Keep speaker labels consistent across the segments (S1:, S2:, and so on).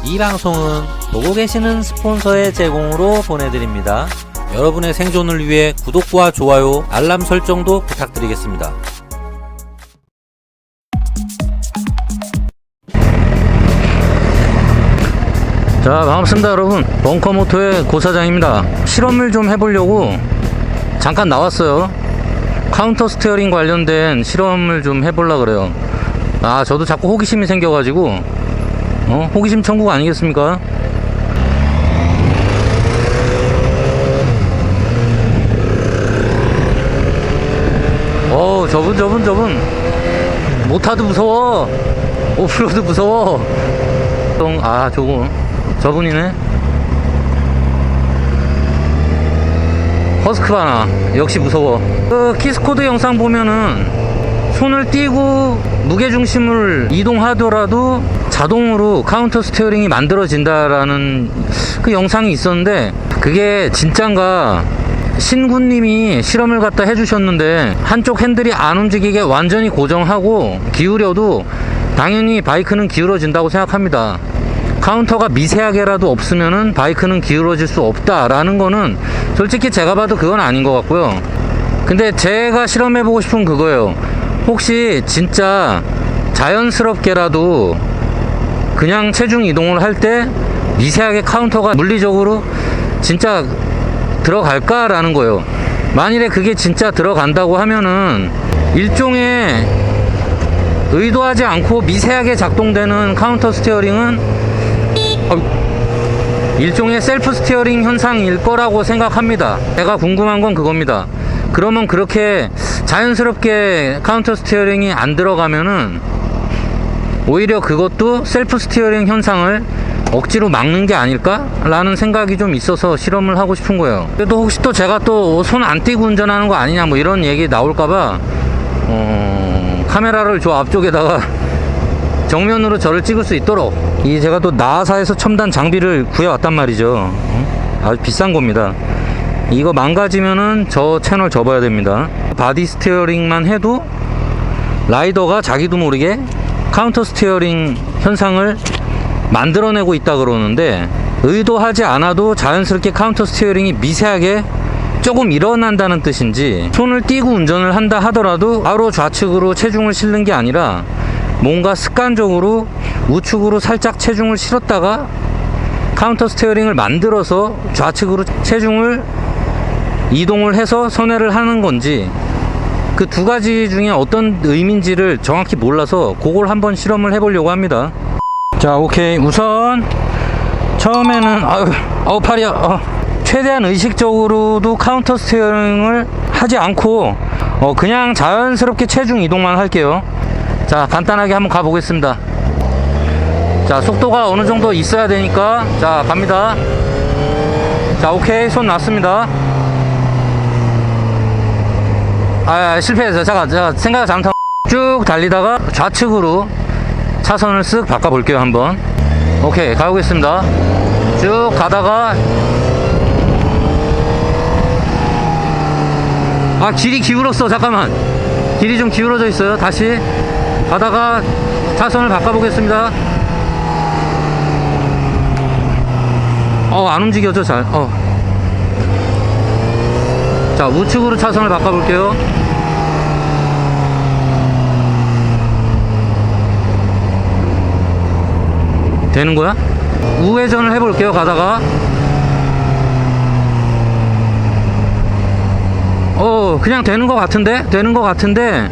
S1: 이 방송은 보고 계시는 스폰서의 제공으로 보내드립니다. 여러분의 생존을 위해 구독과 좋아요, 알람 설정도 부탁드리겠습니다. 자, 반갑습니다 여러분. 벙커모토의 고사장입니다. 실험을 좀 해보려고 잠깐 나왔어요. 카운터 스티어링 관련된 실험을 좀 해보려고 그래요. 저도 자꾸 호기심이 생겨가지고 호기심 천국 아니겠습니까? 저분 모타도 무서워. 오프로드 무서워. 저분이네. 허스크바나 역시 무서워. 그 키스코드 영상 보면은 손을 띄고 무게중심을 이동하더라도 자동으로 카운터 스티어링이 만들어진다라는 그 영상이 있었는데, 그게 진짠가 신구님이 실험을 갖다 해주셨는데, 한쪽 핸들이 안 움직이게 완전히 고정하고 기울여도 당연히 바이크는 기울어진다고 생각합니다. 카운터가 미세하게라도 없으면은 바이크는 기울어질 수 없다라는 거는 솔직히 제가 봐도 그건 아닌 것 같고요. 근데 제가 실험해보고 싶은 그거예요. 혹시 진짜 자연스럽게라도 그냥 체중 이동을 할 때 미세하게 카운터가 물리적으로 진짜 들어갈까라는 거예요. 만일에 그게 진짜 들어간다고 하면은 일종의 의도하지 않고 미세하게 작동되는 카운터 스티어링은 일종의 셀프 스티어링 현상일 거라고 생각합니다. 제가 궁금한 건 그겁니다. 그러면 그렇게 자연스럽게 카운터 스티어링이 안 들어가면은 오히려 그것도 셀프 스티어링 현상을 억지로 막는 게 아닐까? 라는 생각이 좀 있어서 실험을 하고 싶은 거예요. 그래도 혹시 또 제가 또 손 안 띄고 운전하는 거 아니냐 뭐 이런 얘기 나올까봐 카메라를 저 앞쪽에다가 정면으로 저를 찍을 수 있도록 제가 또 나사에서 첨단 장비를 구해왔단 말이죠. 아주 비싼 겁니다. 이거 망가지면은 저 채널 접어야 됩니다. 바디 스티어링만 해도 라이더가 자기도 모르게 카운터 스티어링 현상을 만들어내고 있다 그러는데, 의도하지 않아도 자연스럽게 카운터 스티어링이 미세하게 조금 일어난다는 뜻인지, 손을 띄고 운전을 한다 하더라도 바로 좌측으로 체중을 실는 게 아니라 뭔가 습관적으로 우측으로 살짝 체중을 실었다가 카운터 스티어링을 만들어서 좌측으로 체중을 이동을 해서 선회를 하는 건지, 그 두 가지 중에 어떤 의미인지를 정확히 몰라서 그걸 한번 실험을 해보려고 합니다. 자, 오케이. 우선 처음에는 팔이야. 최대한 의식적으로도 카운터 스티어링을 하지 않고 그냥 자연스럽게 체중 이동만 할게요. 자, 간단하게 한번 가보겠습니다. 자, 속도가 어느 정도 있어야 되니까, 자, 갑니다. 자, 오케이. 손 놨습니다. 실패했어요. 제가 생각을 잘못한, 쭉 달리다가 좌측으로 차선을 쓱 바꿔볼게요. 한번. 오케이, 가보겠습니다. 쭉 가다가 길이 기울었어. 잠깐만, 길이 좀 기울어져 있어요. 다시 가다가 차선을 바꿔보겠습니다. 안 움직여져 잘. 자, 우측으로 차선을 바꿔볼게요. 되는 거야? 우회전을 해볼게요. 가다가 그냥 되는 거 같은데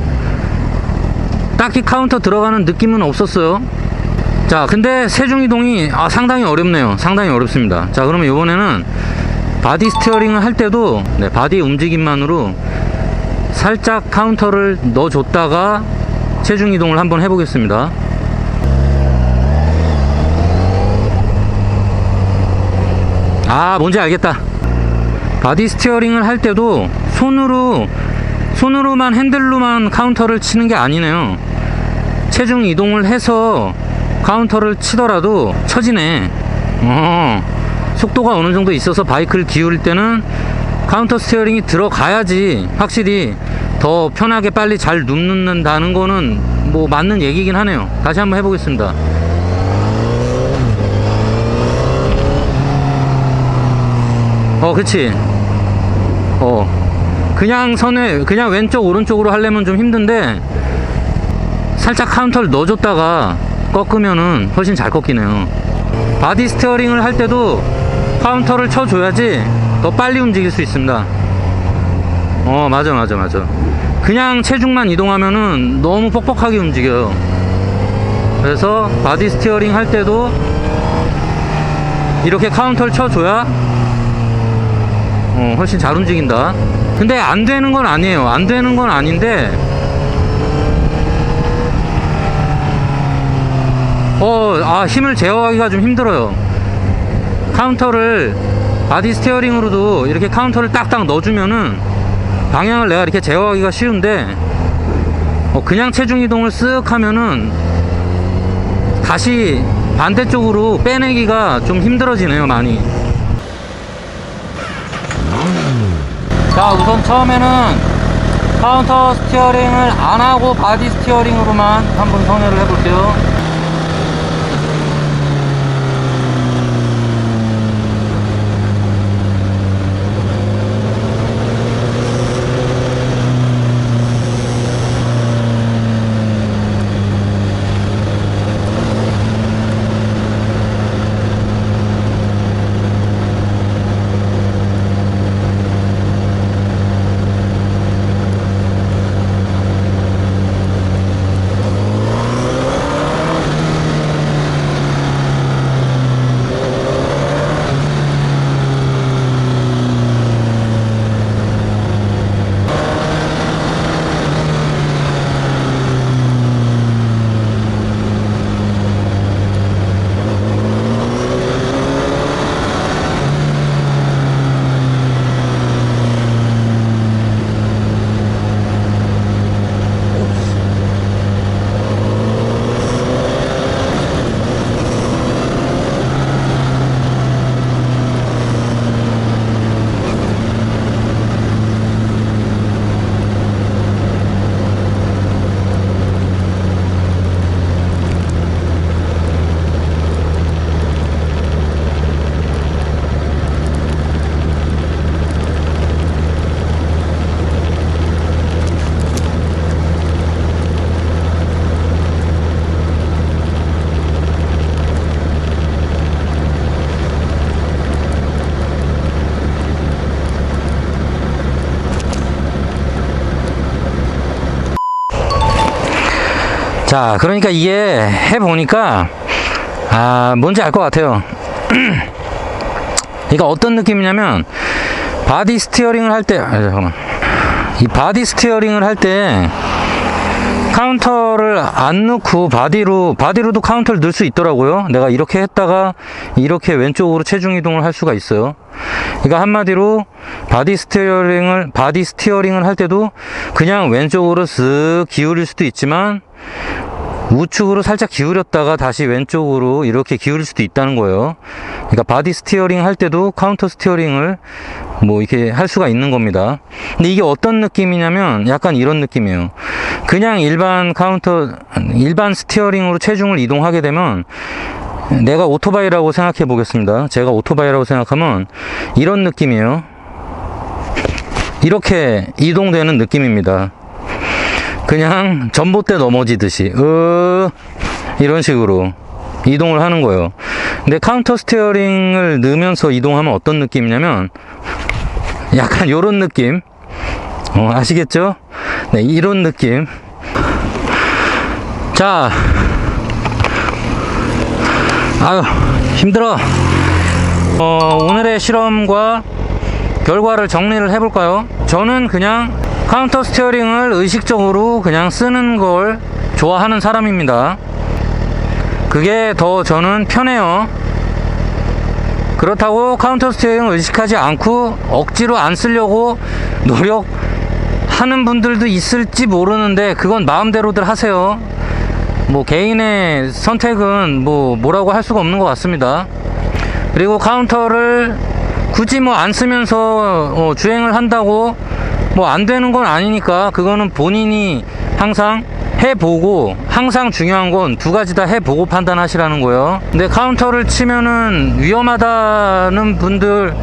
S1: 딱히 카운터 들어가는 느낌은 없었어요. 자, 근데 세중이동이 상당히 어렵네요. 상당히 어렵습니다. 자, 그러면 이번에는 바디 스티어링을 할 때도 바디 움직임만으로 살짝 카운터를 넣어줬다가 체중 이동을 한번 해보겠습니다. 뭔지 알겠다. 바디 스티어링을 할 때도 손으로만 핸들로만 카운터를 치는 게 아니네요. 체중 이동을 해서 카운터를 치더라도 쳐지네. 속도가 어느 정도 있어서 바이크를 기울일 때는 카운터 스티어링이 들어가야지 확실히 더 편하게 빨리 잘 눕는다는 거는 뭐 맞는 얘기긴 하네요. 다시 한번 해보겠습니다. 그치. 그냥 선에, 그냥 왼쪽, 오른쪽으로 하려면 좀 힘든데, 살짝 카운터를 넣어줬다가 꺾으면은 훨씬 잘 꺾이네요. 바디 스티어링을 할 때도 카운터를 쳐줘야지 더 빨리 움직일 수 있습니다. 맞아. 그냥 체중만 이동하면은 너무 뻑뻑하게 움직여요. 그래서 바디 스티어링 할 때도 이렇게 카운터를 쳐줘야 훨씬 잘 움직인다. 근데 안 되는 건 아니에요. 안 되는 건 아닌데, 힘을 제어하기가 좀 힘들어요. 카운터를 바디 스티어링으로도 이렇게 카운터를 딱딱 넣어주면은 방향을 내가 이렇게 제어하기가 쉬운데, 그냥 체중 이동을 쓱 하면은 다시 반대쪽으로 빼내기가 좀 힘들어지네요, 많이. 자, 우선 처음에는 카운터 스티어링을 안 하고 바디 스티어링으로만 한번 성회를 해볼게요. 자, 그러니까 이게 해보니까 뭔지 알 것 같아요. 그러니까 어떤 느낌이냐면, 바디 스티어링을 할 때, 잠깐만, 이 바디 스티어링을 할 때 카운터를 안 넣고 바디로도 카운터를 넣을 수 있더라고요. 내가 이렇게 했다가 이렇게 왼쪽으로 체중 이동을 할 수가 있어요. 그러니까 한마디로 바디 스티어링을 할 때도 그냥 왼쪽으로 쓱 기울일 수도 있지만, 우측으로 살짝 기울였다가 다시 왼쪽으로 이렇게 기울일 수도 있다는 거예요. 그러니까 바디 스티어링 할 때도 카운터 스티어링을 뭐 이렇게 할 수가 있는 겁니다. 근데 이게 어떤 느낌이냐면 약간 이런 느낌이에요. 그냥 일반 스티어링으로 체중을 이동하게 되면, 내가 오토바이라고 생각해 보겠습니다. 제가 오토바이라고 생각하면 이런 느낌이에요. 이렇게 이동되는 느낌입니다. 그냥 전봇대 넘어지듯이 이런 식으로 이동을 하는 거예요. 근데 카운터 스티어링을 넣으면서 이동하면 어떤 느낌이냐면 약간 이런 느낌, 아시겠죠? 네, 이런 느낌. 자, 아유 힘들어. 오늘의 실험과 결과를 정리를 해볼까요? 저는 그냥 카운터 스티어링을 의식적으로 그냥 쓰는 걸 좋아하는 사람입니다. 그게 더 저는 편해요. 그렇다고 카운터 스티어링을 의식하지 않고 억지로 안 쓰려고 노력하는 분들도 있을지 모르는데, 그건 마음대로들 하세요. 뭐 개인의 선택은 뭐라고 할 수가 없는 것 같습니다. 그리고 카운터를 굳이 안 쓰면서 주행을 한다고 안 되는 건 아니니까, 그거는 본인이 항상 해보고, 항상 중요한 건 두 가지 다 해보고 판단하시라는 거예요. 근데 카운터를 치면은 위험하다는 분들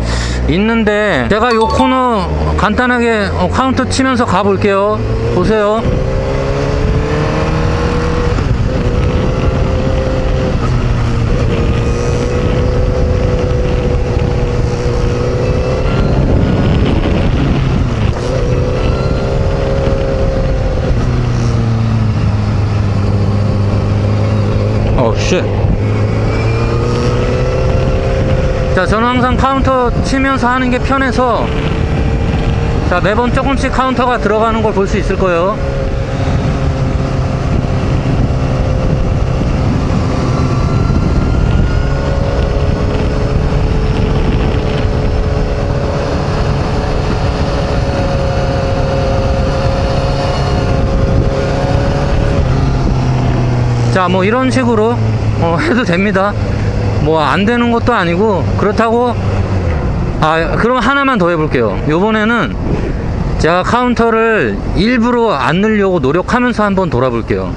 S1: 있는데 제가 요 코너 간단하게 카운터 치면서 가볼게요. 보세요. 쉣. 자, 저는 항상 카운터 치면서 하는 게 편해서 자, 매번 조금씩 카운터가 들어가는 걸 볼 수 있을 거예요. 자, 뭐 이런 식으로 해도 됩니다. 뭐 안 되는 것도 아니고. 그렇다고 그럼 하나만 더 해볼게요. 요번에는 제가 카운터를 일부러 안 넣으려고 노력하면서 한번 돌아볼게요.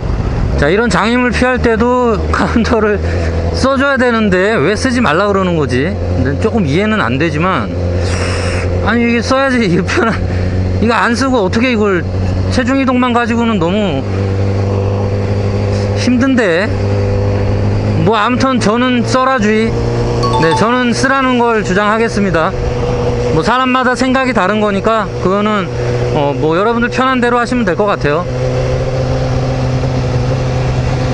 S1: 자, 이런 장애물 피할 때도 카운터를 써줘야 되는데 왜 쓰지 말라 그러는 거지? 조금 이해는 안 되지만, 아니 이게 써야지. 이거 이거 안 쓰고 어떻게 이걸 체중 이동만 가지고는 너무 힘든데. 뭐 아무튼 저는 써라주의. 네, 저는 쓰라는 걸 주장하겠습니다. 뭐 사람마다 생각이 다른 거니까 그거는 뭐 여러분들 편한 대로 하시면 될 것 같아요.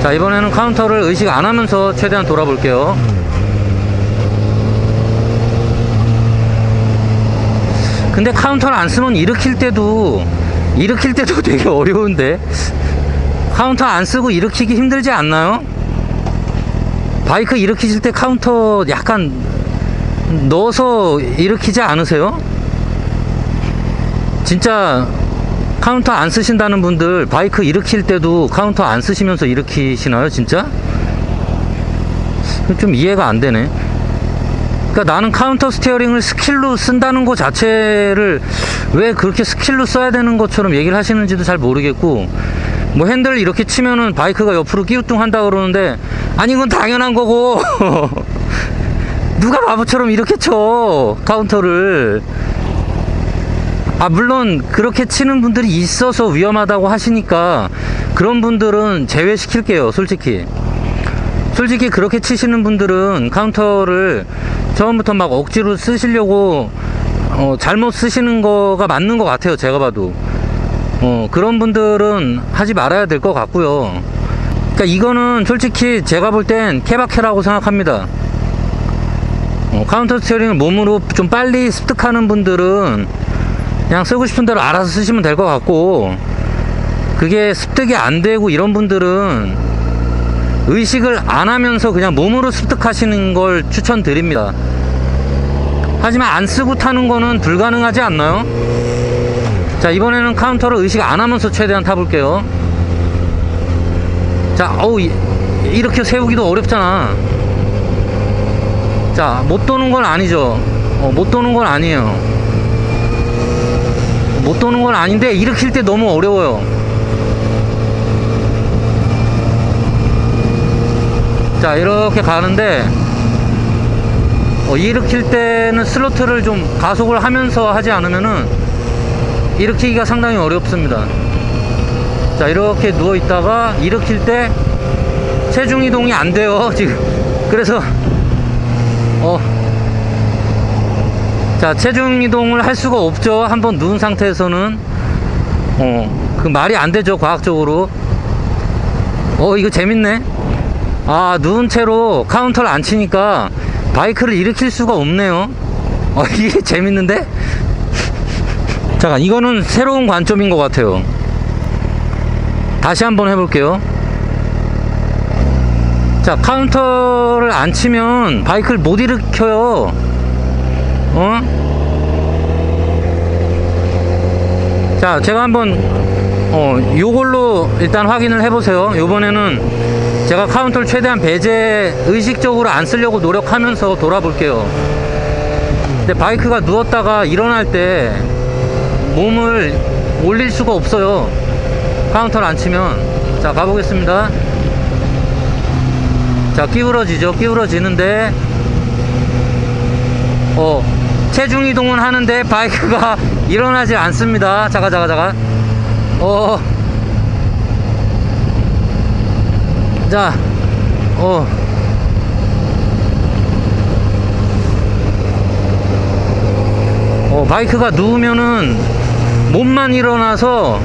S1: 자, 이번에는 카운터를 의식 안 하면서 최대한 돌아볼게요. 근데 카운터를 안 쓰면 일으킬 때도 되게 어려운데, 카운터 안 쓰고 일으키기 힘들지 않나요? 바이크 일으키실 때 카운터 약간 넣어서 일으키지 않으세요? 진짜 카운터 안 쓰신다는 분들 바이크 일으킬 때도 카운터 안 쓰시면서 일으키시나요, 진짜? 좀 이해가 안 되네. 그러니까 나는 카운터 스티어링을 스킬로 쓴다는 것 자체를 왜 그렇게 스킬로 써야 되는 것처럼 얘기를 하시는지도 잘 모르겠고, 뭐 핸들을 이렇게 치면은 바이크가 옆으로 끼우뚱 한다 그러는데, 아니 이건 당연한 거고 누가 바보처럼 이렇게 쳐 카운터를. 물론 그렇게 치는 분들이 있어서 위험하다고 하시니까 그런 분들은 제외시킬게요. 솔직히 그렇게 치시는 분들은 카운터를 처음부터 막 억지로 쓰시려고 잘못 쓰시는 거가 맞는 것 같아요. 제가 봐도 그런 분들은 하지 말아야 될 것 같고요. 그러니까 이거는 솔직히 제가 볼 땐 케바케라고 생각합니다. 카운터 스티어링을 몸으로 좀 빨리 습득하는 분들은 그냥 쓰고 싶은 대로 알아서 쓰시면 될 것 같고, 그게 습득이 안 되고 이런 분들은 의식을 안 하면서 그냥 몸으로 습득하시는 걸 추천드립니다. 하지만 안 쓰고 타는 거는 불가능하지 않나요? 자, 이번에는 카운터를 의식 안 하면서 최대한 타볼게요. 자, 이렇게 세우기도 어렵잖아. 자, 못 도는 건 아니죠. 못 도는 건 아니에요. 못 도는 건 아닌데 일으킬 때 너무 어려워요. 자, 이렇게 가는데 일으킬 때는 슬로틀을 좀 가속을 하면서 하지 않으면은 일으키기가 상당히 어렵습니다. 자, 이렇게 누워 있다가 일으킬 때 체중 이동이 안 돼요 지금. 그래서 자, 체중 이동을 할 수가 없죠. 한번 누운 상태에서는 그 말이 안 되죠, 과학적으로. 이거 재밌네. 누운 채로 카운터를 안 치니까 바이크를 일으킬 수가 없네요. 이게 재밌는데? 잠깐, 이거는 새로운 관점인 것 같아요. 다시 한번 해볼게요. 자, 카운터를 안 치면 바이크를 못 일으켜요. 자, 제가 한번 요걸로 일단 확인을 해보세요. 요번에는 제가 카운터를 최대한 배제 의식적으로 안 쓰려고 노력하면서 돌아볼게요. 근데 바이크가 누웠다가 일어날 때 몸을 올릴 수가 없어요, 카운터를 안 치면. 자, 가보겠습니다. 자, 기울어지죠. 기울어지는데 체중 이동은 하는데 바이크가 일어나지 않습니다. 잠깐. 자, 바이크가 누우면은 몸만 일어나서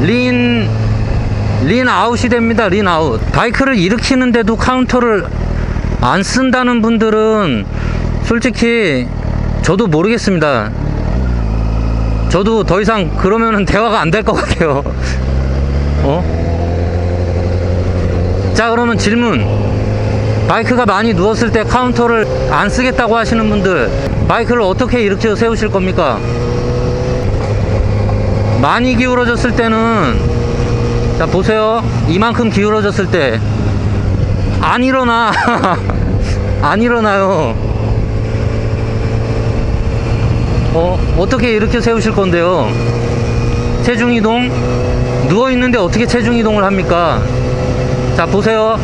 S1: 린 아웃이 됩니다. 린 아웃. 바이크를 일으키는데도 카운터를 안 쓴다는 분들은 솔직히 저도 모르겠습니다. 저도 더 이상 그러면은 대화가 안 될 것 같아요. 자, 그러면 질문. 바이크가 많이 누웠을 때 카운터를 안 쓰겠다고 하시는 분들, 바이크를 어떻게 일으켜 세우실 겁니까? 많이 기울어졌을 때는, 자, 보세요. 이만큼 기울어졌을 때 안 일어나. 안 일어나요. 어떻게 일으켜 세우실 건데요? 체중 이동? 누워 있는데 어떻게 체중 이동을 합니까? 자, 보세요.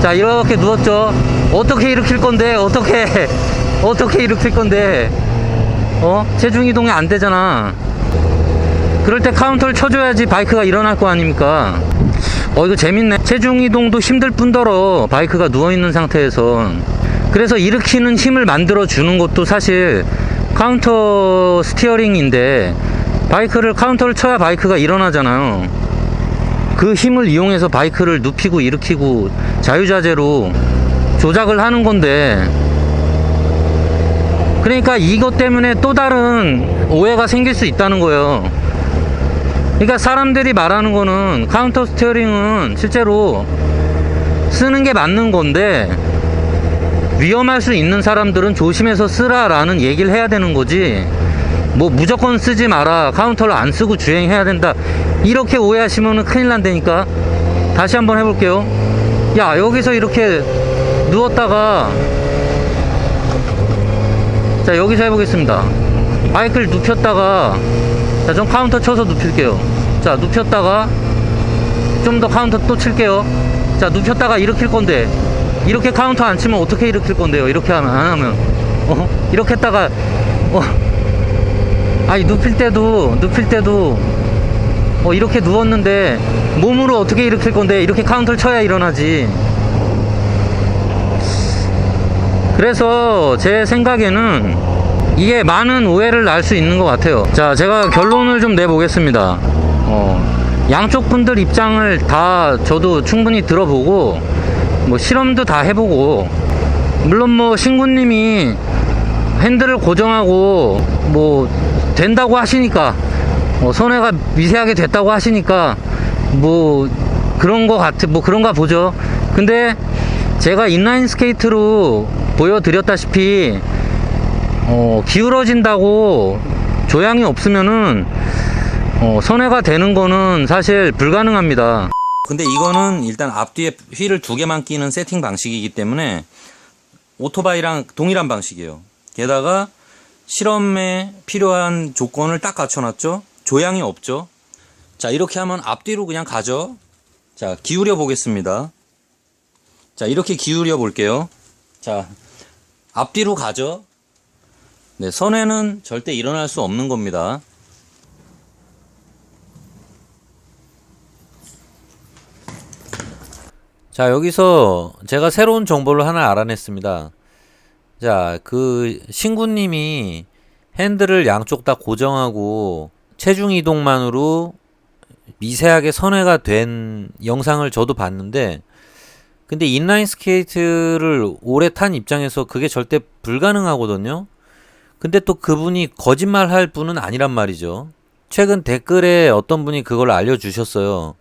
S1: 자, 이렇게 누웠죠. 어떻게 일으킬 건데? 어떻게 일으킬 건데? 체중 이동이 안 되잖아. 그럴 때 카운터를 쳐줘야지 바이크가 일어날 거 아닙니까? 이거 재밌네. 체중 이동도 힘들 뿐더러 바이크가 누워있는 상태에서, 그래서 일으키는 힘을 만들어 주는 것도 사실 카운터 스티어링인데, 바이크를 카운터를 쳐야 바이크가 일어나잖아요. 그 힘을 이용해서 바이크를 눕히고 일으키고 자유자재로 조작을 하는 건데, 그러니까 이것 때문에 또 다른 오해가 생길 수 있다는 거예요. 그러니까 사람들이 말하는 거는 카운터 스티어링은 실제로 쓰는 게 맞는 건데, 위험할 수 있는 사람들은 조심해서 쓰라라는 얘기를 해야 되는 거지, 뭐 무조건 쓰지 마라, 카운터를 안 쓰고 주행해야 된다, 이렇게 오해하시면 큰일 난다니까. 다시 한번 해볼게요. 야, 여기서 이렇게 누웠다가, 자, 여기서 해보겠습니다. 바이크를 눕혔다가, 자, 좀 카운터 쳐서 눕힐게요. 자, 눕혔다가 좀 더 카운터 또 칠게요. 자, 눕혔다가 일으킬 건데, 이렇게 카운터 안 치면 어떻게 일으킬 건데요? 이렇게 하면, 안 하면, 이렇게 했다가, 아니, 눕힐 때도 이렇게 누웠는데 몸으로 어떻게 일으킬 건데, 이렇게 카운터를 쳐야 일어나지. 그래서 제 생각에는 이게 많은 오해를 날 수 있는 것 같아요. 자, 제가 결론을 좀 내보겠습니다. 양쪽 분들 입장을 다 저도 충분히 들어보고, 뭐 실험도 다 해보고, 물론 뭐 신구님이 핸들을 고정하고 뭐 된다고 하시니까, 손해가 미세하게 됐다고 하시니까 뭐 그런 거 같아, 뭐 그런가 보죠. 근데 제가 인라인 스케이트로 보여드렸다시피 기울어진다고 조향이 없으면은 손해가 되는 거는 사실 불가능합니다. 근데 이거는 일단 앞뒤에 휠을 2개만 끼는 세팅 방식이기 때문에 오토바이랑 동일한 방식이에요. 게다가 실험에 필요한 조건을 딱 갖춰놨죠. 조향이 없죠. 자, 이렇게 하면 앞뒤로 그냥 가죠. 자, 기울여 보겠습니다. 자, 이렇게 기울여 볼게요. 자, 앞뒤로 가죠. 네, 선회는 절대 일어날 수 없는 겁니다.
S2: 자, 여기서 제가 새로운 정보를 하나 알아냈습니다. 자, 그 신구님이 핸들을 양쪽 다 고정하고 체중 이동만으로 미세하게 선회가 된 영상을 저도 봤는데, 근데 인라인 스케이트를 오래 탄 입장에서 그게 절대 불가능하거든요. 근데 또 그분이 거짓말 할 분은 아니란 말이죠. 최근 댓글에 어떤 분이 그걸 알려주셨어요.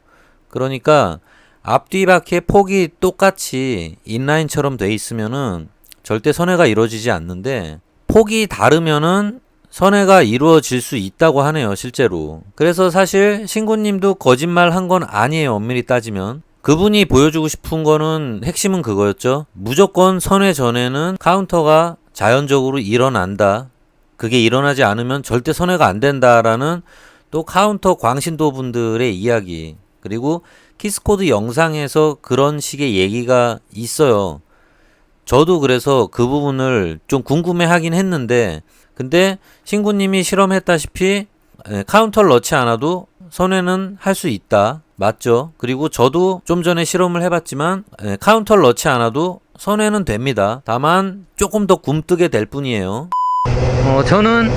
S2: 그러니까 앞뒤 바퀴의 폭이 똑같이 인라인처럼 돼 있으면은 절대 선회가 이루어지지 않는데, 폭이 다르면은 선회가 이루어질 수 있다고 하네요, 실제로. 그래서 사실 신구님도 거짓말 한 건 아니에요, 엄밀히 따지면. 그분이 보여주고 싶은 거는, 핵심은 그거였죠. 무조건 선회 전에는 카운터가 자연적으로 일어난다, 그게 일어나지 않으면 절대 선회가 안 된다라는 또 카운터 광신도 분들의 이야기. 그리고 키스코드 영상에서 그런 식의 얘기가 있어요. 저도 그래서 그 부분을 좀 궁금해 하긴 했는데, 근데 신구님이 실험했다시피 카운터를 넣지 않아도 선회는 할 수 있다. 맞죠? 그리고 저도 좀 전에 실험을 해봤지만 카운터를 넣지 않아도 선회는 됩니다. 다만 조금 더 굼뜨게 될 뿐이에요.
S1: 저는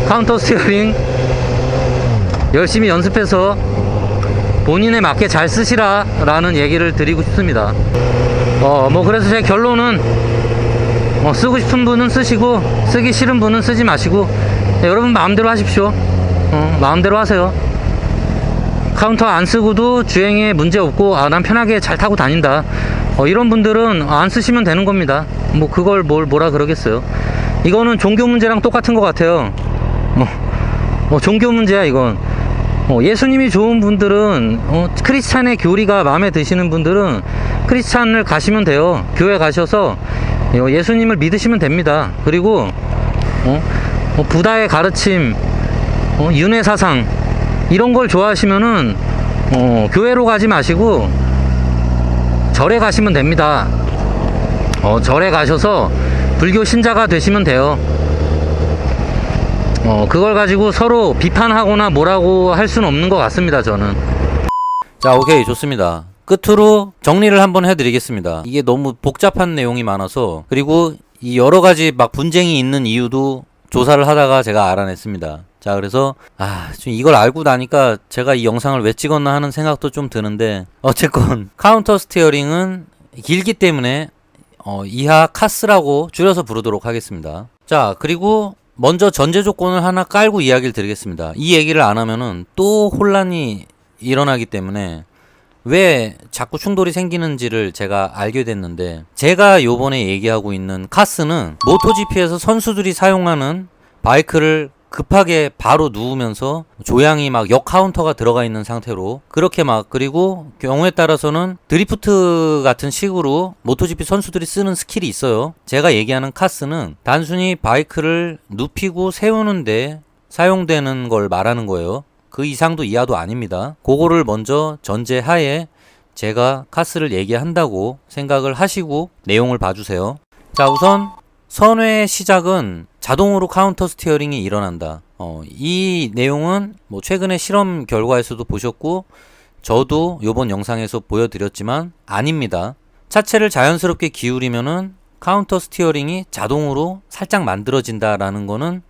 S1: 카운터 스티어링 열심히 연습해서 본인에 맞게 잘 쓰시라 라는 얘기를 드리고 싶습니다. 그래서 제 결론은 쓰고 싶은 분은 쓰시고 쓰기 싫은 분은 쓰지 마시고 여러분 마음대로 하십시오. 마음대로 하세요. 카운터 안 쓰고도 주행에 문제 없고 난 편하게 잘 타고 다닌다, 이런 분들은 안 쓰시면 되는 겁니다. 뭐 그걸 뭐라 그러겠어요. 이거는 종교 문제랑 똑같은 것 같아요. 종교 문제야 이건. 예수님이 좋은 분들은 크리스찬의 교리가 마음에 드시는 분들은 크리스찬을 가시면 돼요. 교회 가셔서 예수님을 믿으시면 됩니다. 그리고 부다의 가르침, 윤회 사상 이런 걸 좋아하시면은 교회로 가지 마시고 절에 가시면 됩니다. 절에 가셔서 불교 신자가 되시면 돼요. 그걸 가지고 서로 비판하거나 뭐라고 할 수는 없는 것 같습니다, 저는.
S2: 자, 오케이, 좋습니다. 끝으로 정리를 한번 해드리겠습니다. 이게 너무 복잡한 내용이 많아서, 그리고 이 여러 가지 막 분쟁이 있는 이유도 조사를 하다가 제가 알아냈습니다. 자, 그래서 좀 이걸 알고 나니까 제가 이 영상을 왜 찍었나 하는 생각도 좀 드는데, 어쨌건 카운터 스티어링은 길기 때문에 이하 카스라고 줄여서 부르도록 하겠습니다. 자, 그리고 먼저 전제 조건을 하나 깔고 이야기를 드리겠습니다. 이 얘기를 안 하면은 또 혼란이 일어나기 때문에 왜 자꾸 충돌이 생기는지를 제가 알게 됐는데, 제가 요번에 얘기하고 있는 카스는 모토GP에서 선수들이 사용하는 바이크를 급하게 바로 누우면서 조향이 막 역 카운터가 들어가 있는 상태로 그렇게 그리고 경우에 따라서는 드리프트 같은 식으로 모토GP 선수들이 쓰는 스킬이 있어요. 제가 얘기하는 카스는 단순히 바이크를 눕히고 세우는데 사용되는 걸 말하는 거예요. 그 이상도 이하도 아닙니다. 그거를 먼저 전제하에 제가 카스를 얘기한다고 생각을 하시고 내용을 봐주세요. 자, 우선 선회의 시작은 자동으로 카운터 스티어링이 일어난다. 이 내용은 뭐 최근에 실험 결과에서도 보셨고 저도 요번 영상에서 보여드렸지만 아닙니다. 차체를 자연스럽게 기울이면은 카운터 스티어링이 자동으로 살짝 만들어진다라는 거는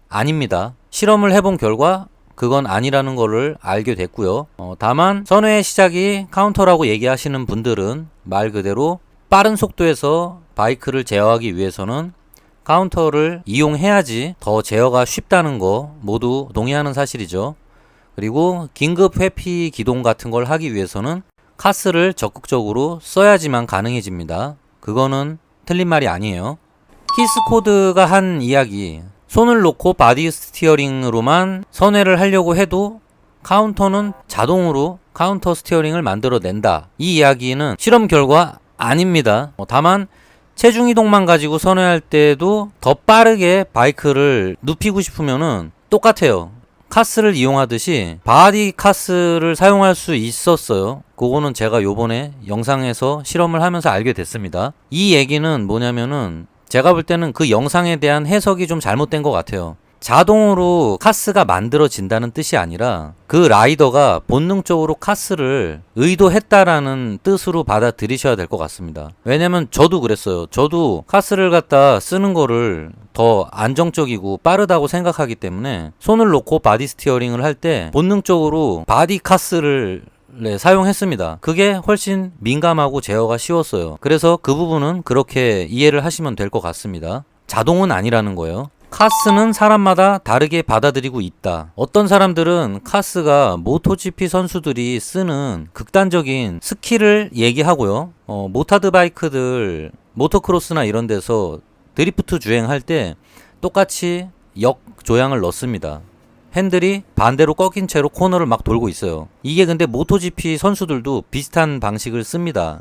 S2: 아닙니다. 실험을 해본 결과 그건 아니라는 거를 알게 됐고요. 다만 선회의 시작이 카운터라고 얘기하시는 분들은 말 그대로 빠른 속도에서 바이크를 제어하기 위해서는 카운터를 이용해야지 더 제어가 쉽다는 거 모두 동의하는 사실이죠. 그리고 긴급 회피 기동 같은 걸 하기 위해서는 카스를 적극적으로 써야지만 가능해집니다. 그거는 틀린 말이 아니에요. 키스코드가 한 이야기, 손을 놓고 바디 스티어링으로만 선회를 하려고 해도 카운터는 자동으로 카운터 스티어링을 만들어낸다. 이 이야기는 실험 결과 아닙니다. 다만 체중 이동만 가지고 선회할 때도 더 빠르게 바이크를 눕히고 싶으면은 똑같아요. 카스를 이용하듯이 바디 카스를 사용할 수 있었어요. 그거는 제가 요번에 영상에서 실험을 하면서 알게 됐습니다. 이 얘기는 뭐냐면은 제가 볼 때는 그 영상에 대한 해석이 좀 잘못된 것 같아요. 자동으로 카스가 만들어진다는 뜻이 아니라 그 라이더가 본능적으로 카스를 의도했다라는 뜻으로 받아들이셔야 될 것 같습니다. 왜냐면 저도 그랬어요. 저도 카스를 갖다 쓰는 거를 더 안정적이고 빠르다고 생각하기 때문에 손을 놓고 바디 스티어링을 할 때 본능적으로 바디 카스를 사용했습니다. 그게 훨씬 민감하고 제어가 쉬웠어요. 그래서 그 부분은 그렇게 이해를 하시면 될 것 같습니다. 자동은 아니라는 거예요. 카스는 사람마다 다르게 받아들이고 있다. 어떤 사람들은 카스가 모토GP 선수들이 쓰는 극단적인 스킬을 얘기하고요. 모타드 바이크들, 모토크로스나 이런 데서 드리프트 주행할 때 똑같이 역 조향을 넣습니다. 핸들이 반대로 꺾인 채로 코너를 막 돌고 있어요. 이게 근데 모토GP 선수들도 비슷한 방식을 씁니다.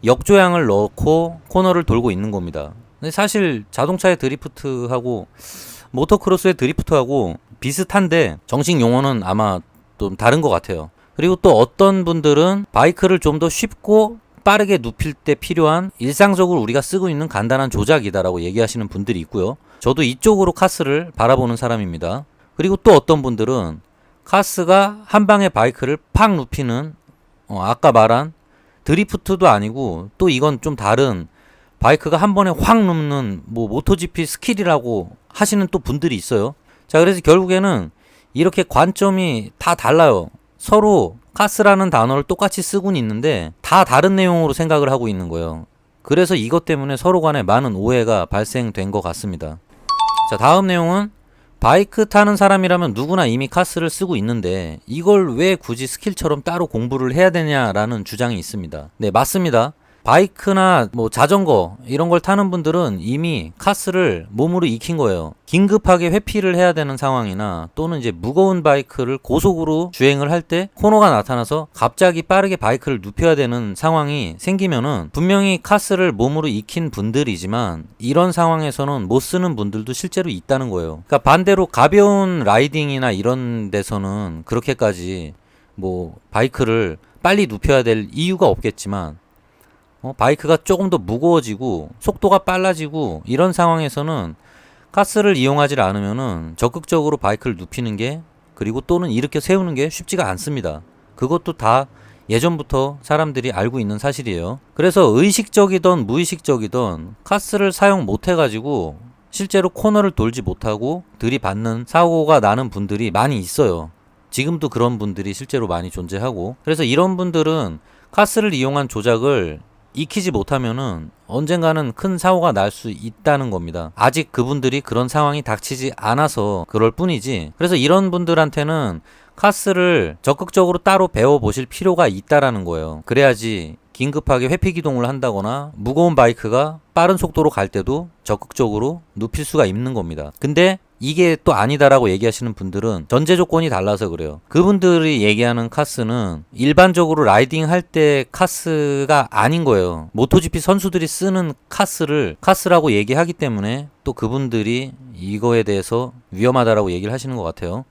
S2: 역조향을 넣고 코너를 돌고 있는 겁니다. 근데 사실 자동차의 드리프트하고 모토크로스의 드리프트하고 비슷한데 정식 용어는 아마 좀 다른 것 같아요. 그리고 또 어떤 분들은 바이크를 좀 더 쉽고 빠르게 눕힐 때 필요한 일상적으로 우리가 쓰고 있는 간단한 조작이다라고 얘기하시는 분들이 있고요. 저도 이쪽으로 카스를 바라보는 사람입니다. 그리고 또 어떤 분들은 카스가 한 방에 바이크를 팍 눕히는 아까 말한 드리프트도 아니고 또 이건 좀 다른 바이크가 한 번에 확 눕는 뭐 모토GP 스킬이라고 하시는 또 분들이 있어요. 자, 그래서 결국에는 이렇게 관점이 다 달라요. 서로 카스라는 단어를 똑같이 쓰고는 있는데 다 다른 내용으로 생각을 하고 있는 거예요. 그래서 이것 때문에 서로 간에 많은 오해가 발생된 것 같습니다. 자, 다음 내용은 바이크 타는 사람이라면 누구나 이미 카스를 쓰고 있는데 이걸 왜 굳이 스킬처럼 따로 공부를 해야 되냐라는 주장이 있습니다. 네, 맞습니다. 바이크나 뭐 자전거 이런 걸 타는 분들은 이미 카스를 몸으로 익힌 거예요. 긴급하게 회피를 해야 되는 상황이나 또는 이제 무거운 바이크를 고속으로 주행을 할 때 코너가 나타나서 갑자기 빠르게 바이크를 눕혀야 되는 상황이 생기면은 분명히 카스를 몸으로 익힌 분들이지만 이런 상황에서는 못 쓰는 분들도 실제로 있다는 거예요. 그러니까 반대로 가벼운 라이딩이나 이런 데서는 그렇게까지 뭐 바이크를 빨리 눕혀야 될 이유가 없겠지만 바이크가 조금 더 무거워지고 속도가 빨라지고 이런 상황에서는 카스를 이용하지 않으면은 적극적으로 바이크를 눕히는 게 그리고 또는 일으켜 세우는 게 쉽지가 않습니다. 그것도 다 예전부터 사람들이 알고 있는 사실이에요. 그래서 의식적이든 무의식적이든 카스를 사용 못 해가지고 실제로 코너를 돌지 못하고 들이받는 사고가 나는 분들이 많이 있어요. 지금도 그런 분들이 실제로 많이 존재하고 그래서 이런 분들은 카스를 이용한 조작을 익히지 못하면은 언젠가는 큰 사고가 날 수 있다는 겁니다. 아직 그분들이 그런 상황이 닥치지 않아서 그럴 뿐이지. 그래서 이런 분들한테는 카스를 적극적으로 따로 배워보실 필요가 있다라는 거예요. 그래야지 긴급하게 회피 기동을 한다거나 무거운 바이크가 빠른 속도로 갈 때도 적극적으로 눕힐 수가 있는 겁니다. 근데 이게 또 아니다라고 얘기하시는 분들은 전제 조건이 달라서 그래요. 그분들이 얘기하는 카스는 일반적으로 라이딩 할 때 카스가 아닌 거예요. 모토GP 선수들이 쓰는 카스를 카스라고 얘기하기 때문에 또 그분들이 이거에 대해서 위험하다라고 얘기를 하시는 것 같아요.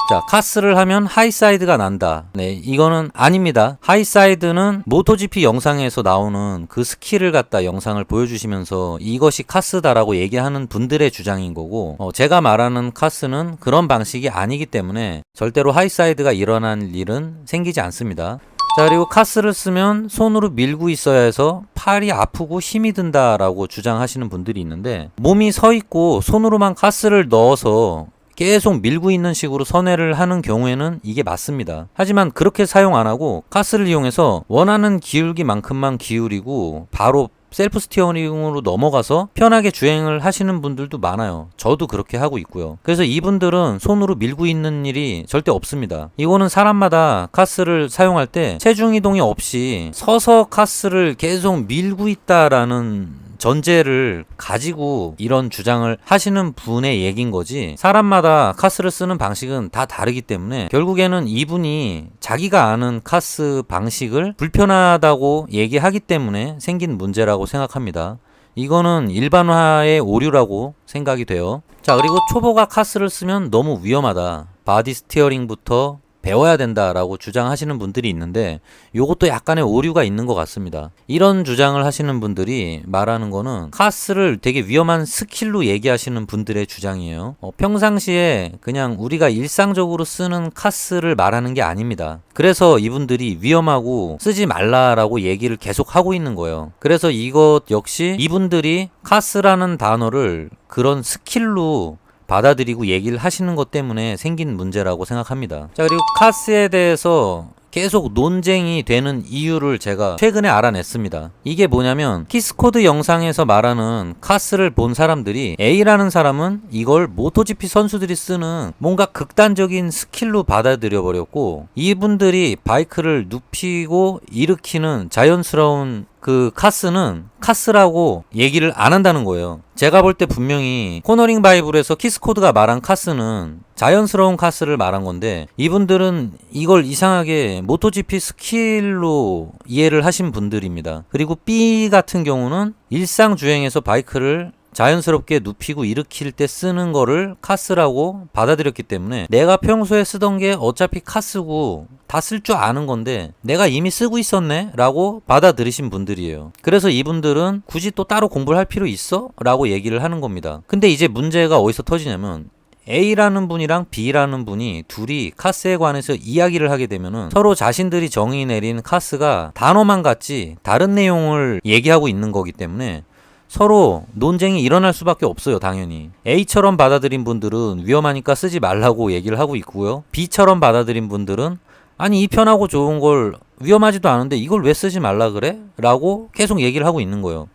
S2: 자, 카스를 하면 하이사이드가 난다. 네, 이거는 아닙니다. 하이사이드는 모토GP 영상에서 나오는 그 스킬을 갖다 영상을 보여주시면서 이것이 카스다라고 얘기하는 분들의 주장인 거고 제가 말하는 카스는 그런 방식이 아니기 때문에 절대로 하이사이드가 일어날 일은 생기지 않습니다. 자, 그리고 카스를 쓰면 손으로 밀고 있어야 해서 팔이 아프고 힘이 든다라고 주장하시는 분들이 있는데 몸이 서 있고 손으로만 카스를 넣어서 계속 밀고 있는 식으로 선회를 하는 경우에는 이게 맞습니다. 하지만 그렇게 사용 안 하고 카스를 이용해서 원하는 기울기만큼만 기울이고 바로 셀프 스티어링으로 넘어가서 편하게 주행을 하시는 분들도 많아요. 저도 그렇게 하고 있고요. 그래서 이분들은 손으로 밀고 있는 일이 절대 없습니다. 이거는 사람마다 카스를 사용할 때 체중 이동이 없이 서서 카스를 계속 밀고 있다라는 전제를 가지고 이런 주장을 하시는 분의 얘기인 거지 사람마다 카스를 쓰는 방식은 다 다르기 때문에 결국에는 이분이 자기가 아는 카스 방식을 불편하다고 얘기하기 때문에 생긴 문제라고 생각합니다. 이거는 일반화의 오류라고 생각이 돼요. 자, 그리고 초보가 카스를 쓰면 너무 위험하다. 바디 스티어링부터 배워야 된다라고 주장하시는 분들이 있는데 요것도 약간의 오류가 있는 것 같습니다. 이런 주장을 하시는 분들이 말하는 거는 카스를 되게 위험한 스킬로 얘기하시는 분들의 주장이에요. 평상시에 그냥 우리가 일상적으로 쓰는 카스를 말하는 게 아닙니다. 그래서 이분들이 위험하고 쓰지 말라라고 얘기를 계속 하고 있는 거예요. 그래서 이것 역시 이분들이 카스라는 단어를 그런 스킬로 받아들이고 얘기를 하시는 것 때문에 생긴 문제라고 생각합니다. 자, 그리고 카스에 대해서 계속 논쟁이 되는 이유를 제가 최근에 알아냈습니다. 이게 뭐냐면 키스코드 영상에서 말하는 카스를 본 사람들이 A라는 사람은 이걸 모토GP 선수들이 쓰는 뭔가 극단적인 스킬로 받아들여 버렸고 이분들이 바이크를 눕히고 일으키는 자연스러운 그 카스는 카스라고 얘기를 안 한다는 거예요. 제가 볼 때 분명히 코너링 바이블에서 키스코드가 말한 카스는 자연스러운 카스를 말한 건데 이분들은 이걸 이상하게 모토GP 스킬로 이해를 하신 분들입니다. 그리고 B 같은 경우는 일상 주행에서 바이크를 자연스럽게 눕히고 일으킬 때 쓰는 거를 카스라고 받아들였기 때문에 내가 평소에 쓰던 게 어차피 카스고 다 쓸 줄 아는 건데 내가 이미 쓰고 있었네 라고 받아들이신 분들이에요. 그래서 이분들은 굳이 또 따로 공부를 할 필요 있어? 라고 얘기를 하는 겁니다. 근데 이제 문제가 어디서 터지냐면 A라는 분이랑 B라는 분이 둘이 카스에 관해서 이야기를 하게 되면은 서로 자신들이 정의 내린 카스가 단어만 같지 다른 내용을 얘기하고 있는 거기 때문에 서로 논쟁이 일어날 수밖에 없어요. 당연히 A처럼 받아들인 분들은 위험하니까 쓰지 말라고 얘기를 하고 있고요. B처럼 받아들인 분들은 아니 이 편하고 좋은 걸 위험하지도 않은데 이걸 왜 쓰지 말라 그래? 라고 계속 얘기를 하고 있는 거예요.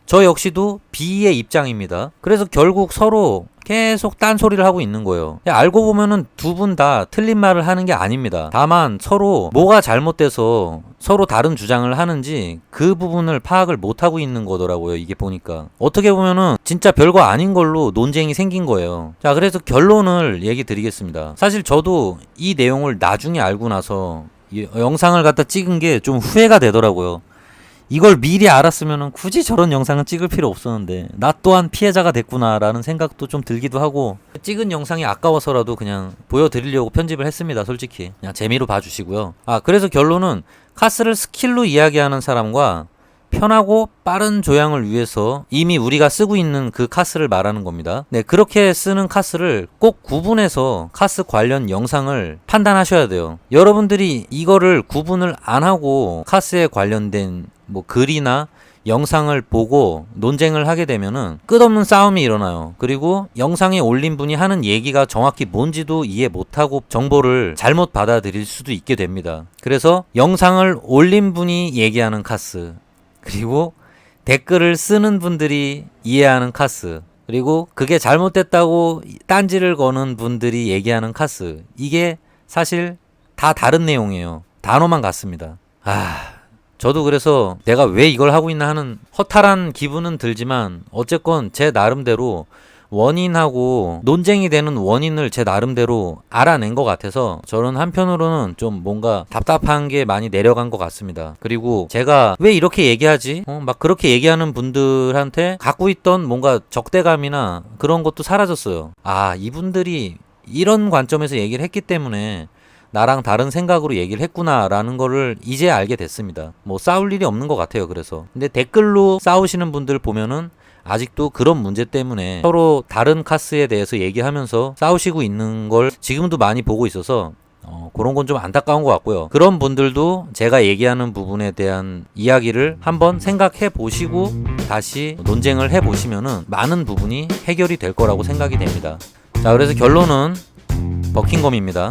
S2: 저 역시도 B의 입장입니다. 그래서 결국 서로 계속 딴소리를 하고 있는 거예요. 알고 보면은 두 분 다 틀린 말을 하는 게 아닙니다. 다만 서로 뭐가 잘못돼서 서로 다른 주장을 하는지 그 부분을 파악을 못하고 있는 거더라고요. 이게 보니까 어떻게 보면은 진짜 별거 아닌 걸로 논쟁이 생긴 거예요. 자, 그래서 결론을 얘기 드리겠습니다. 사실 저도 이 내용을 나중에 알고 나서 이 영상을 갖다 찍은 게 좀 후회가 되더라고요. 이걸 미리 알았으면 굳이 저런 영상은 찍을 필요 없었는데 나 또한 피해자가 됐구나라는 생각도 좀 들기도 하고 찍은 영상이 아까워서라도 그냥 보여드리려고 편집을 했습니다. 솔직히 그냥 재미로 봐주시고요. 그래서 결론은 카스를 스킬로 이야기하는 사람과 편하고 빠른 조향을 위해서 이미 우리가 쓰고 있는 그 카스를 말하는 겁니다. 네, 그렇게 쓰는 카스를 꼭 구분해서 카스 관련 영상을 판단하셔야 돼요. 여러분들이 이거를 구분을 안 하고 카스에 관련된 뭐 글이나 영상을 보고 논쟁을 하게 되면은 끝없는 싸움이 일어나요. 그리고 영상에 올린 분이 하는 얘기가 정확히 뭔지도 이해 못하고 정보를 잘못 받아들일 수도 있게 됩니다. 그래서 영상을 올린 분이 얘기하는 카스, 그리고 댓글을 쓰는 분들이 이해하는 카스, 그리고 그게 잘못됐다고 딴지를 거는 분들이 얘기하는 카스, 이게 사실 다 다른 내용이에요. 단어만 같습니다. 저도 그래서 내가 왜 이걸 하고 있나 하는 허탈한 기분은 들지만 어쨌건 제 나름대로 원인하고 논쟁이 되는 원인을 제 나름대로 알아낸 것 같아서 저는 한편으로는 좀 뭔가 답답한 게 많이 내려간 것 같습니다. 그리고 제가 왜 이렇게 얘기하지? 막 그렇게 얘기하는 분들한테 갖고 있던 뭔가 적대감이나 그런 것도 사라졌어요. 이분들이 이런 관점에서 얘기를 했기 때문에 나랑 다른 생각으로 얘기를 했구나라는 거를 이제 알게 됐습니다. 뭐 싸울 일이 없는 것 같아요. 그래서 근데 댓글로 싸우시는 분들 보면은 아직도 그런 문제 때문에 서로 다른 카스에 대해서 얘기하면서 싸우시고 있는 걸 지금도 많이 보고 있어서 그런 건 좀 안타까운 것 같고요. 그런 분들도 제가 얘기하는 부분에 대한 이야기를 한번 생각해 보시고 다시 논쟁을 해 보시면은 많은 부분이 해결이 될 거라고 생각이 됩니다. 자, 그래서 결론은 버킹검입니다.